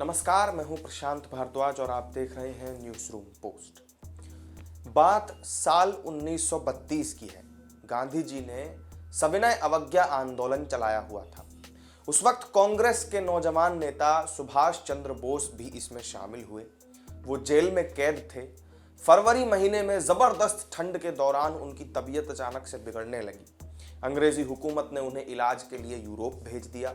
नमस्कार, मैं हूं प्रशांत भारद्वाज और आप देख रहे हैं न्यूज रूम पोस्ट। बात साल 1932 की है। गांधी जी ने सविनय अवज्ञा आंदोलन चलाया हुआ था। उस वक्त कांग्रेस के नौजवान नेता सुभाष चंद्र बोस भी इसमें शामिल हुए। वो जेल में कैद थे। फरवरी महीने में जबरदस्त ठंड के दौरान उनकी तबीयत अचानक से बिगड़ने लगी। अंग्रेजी हुकूमत ने उन्हें इलाज के लिए यूरोप भेज दिया।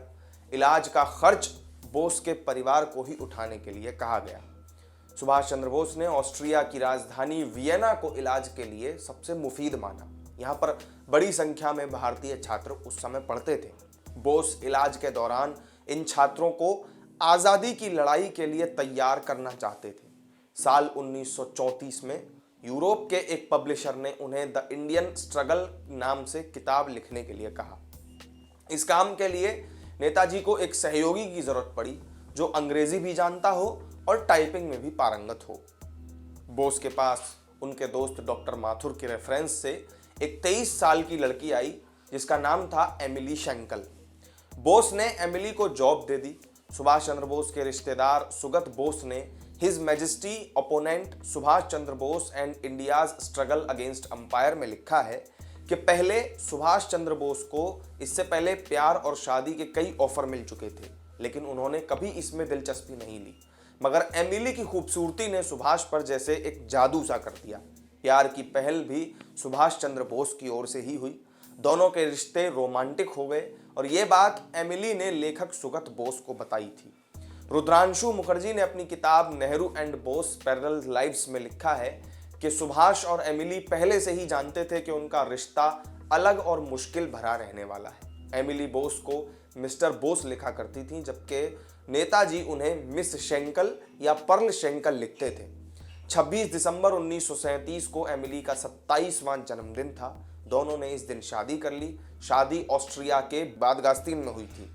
इलाज का खर्च बोस के परिवार को ही उठाने के लिए कहा गया। सुभाष चंद्र बोस ने ऑस्ट्रिया की राजधानी वियना को इलाज के लिए सबसे मुफीद माना। यहाँ पर बड़ी संख्या में भारतीय छात्र उस समय पढ़ते थे। बोस इलाज के दौरान इन छात्रों को आज़ादी की लड़ाई के लिए तैयार करना चाहते थे। साल 1934 में यूरोप के एक पब्लिशर ने उन्हें द इंडियन स्ट्रगल नाम से किताब लिखने के लिए कहा। इस काम के लिए नेताजी को एक सहयोगी की जरूरत पड़ी जो अंग्रेजी भी जानता हो और टाइपिंग में भी पारंगत हो। बोस के पास उनके दोस्त डॉक्टर माथुर के रेफरेंस से एक 23 साल की लड़की आई जिसका नाम था एमिली शेंकल। बोस ने एमिली को जॉब दे दी। सुभाष चंद्र बोस के रिश्तेदार सुगत बोस ने his majesty opponent Subhash Chandra Bose and India's struggle against umpire में लिखा है कि पहले सुभाष चंद्र बोस को इससे पहले प्यार और शादी के कई ऑफर मिल चुके थे, लेकिन उन्होंने कभी इसमें दिलचस्पी नहीं ली। मगर एमिली की खूबसूरती ने सुभाष पर जैसे एक जादू सा कर दिया। प्यार की पहल भी सुभाष चंद्र बोस की ओर से ही हुई। दोनों के रिश्ते रोमांटिक हो गए और ये बात एमिली ने लेखक सुगत बोस को बताई थी। रुद्रांशु मुखर्जी ने अपनी किताब Nehru and boss parallel lives में लिखा है कि सुभाष और एमिली पहले से ही जानते थे कि उनका रिश्ता अलग और मुश्किल भरा रहने वाला है। एमिली बोस को मिस्टर बोस लिखा करती थी, जबकि नेताजी उन्हें मिस शेंकल या पर्ल शेंकल लिखते थे। 26 दिसंबर 1937 को एमिली का 27वां जन्मदिन था। दोनों ने इस दिन शादी कर ली। शादी ऑस्ट्रिया के बादगास्तीन में हुई थी।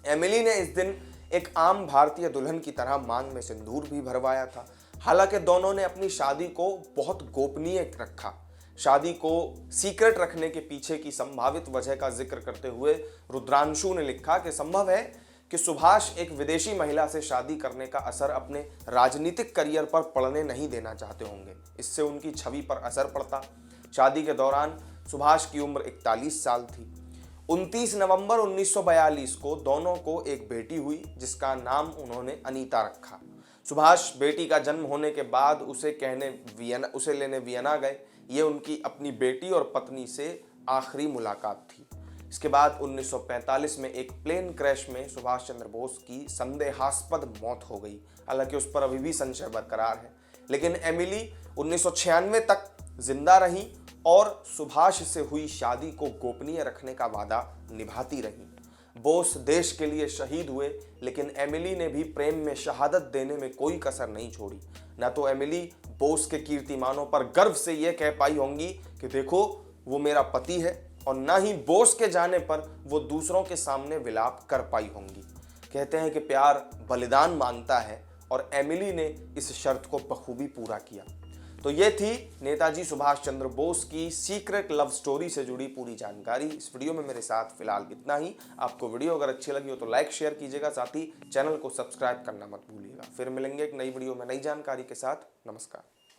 एमिली ने इस दिन एक आम भारतीय दुल्हन की तरह मांग में सिंदूर भी भरवाया था। हालांकि दोनों ने अपनी शादी को बहुत गोपनीय रखा। शादी को सीक्रेट रखने के पीछे की संभावित वजह का जिक्र करते हुए रुद्रांशु ने लिखा कि संभव है कि सुभाष एक विदेशी महिला से शादी करने का असर अपने राजनीतिक करियर पर पड़ने नहीं देना चाहते होंगे। इससे उनकी छवि पर असर पड़ता। शादी के दौरान सुभाष की उम्र 41 साल थी। 29 नवंबर 1942 को दोनों को एक बेटी हुई जिसका नाम उन्होंने अनीता रखा। सुभाष बेटी का जन्म होने के बाद उसे लेने वियना गए। ये उनकी अपनी बेटी और पत्नी से आखिरी मुलाकात थी। इसके बाद 1945 में एक प्लेन क्रैश में सुभाष चंद्र बोस की संदेहास्पद मौत हो गई। हालांकि उस पर अभी भी संशय बरकरार है, लेकिन एमिली 1996 तक जिंदा रही और सुभाष से हुई शादी को गोपनीय रखने का वादा निभाती रही। बोस देश के लिए शहीद हुए, लेकिन एमिली ने भी प्रेम में शहादत देने में कोई कसर नहीं छोड़ी। न तो एमिली बोस के कीर्तिमानों पर गर्व से यह कह पाई होंगी कि देखो वो मेरा पति है, और न ही बोस के जाने पर वो दूसरों के सामने विलाप कर पाई होंगी। कहते हैं कि प्यार बलिदान मांगता है और एमिली ने इस शर्त को बखूबी पूरा किया। तो ये थी नेताजी सुभाष चंद्र बोस की सीक्रेट लव स्टोरी से जुड़ी पूरी जानकारी। इस वीडियो में मेरे साथ फिलहाल इतना ही। आपको वीडियो अगर अच्छी लगी हो तो लाइक शेयर कीजिएगा, साथ ही चैनल को सब्सक्राइब करना मत भूलिएगा। फिर मिलेंगे एक नई वीडियो में नई जानकारी के साथ। नमस्कार।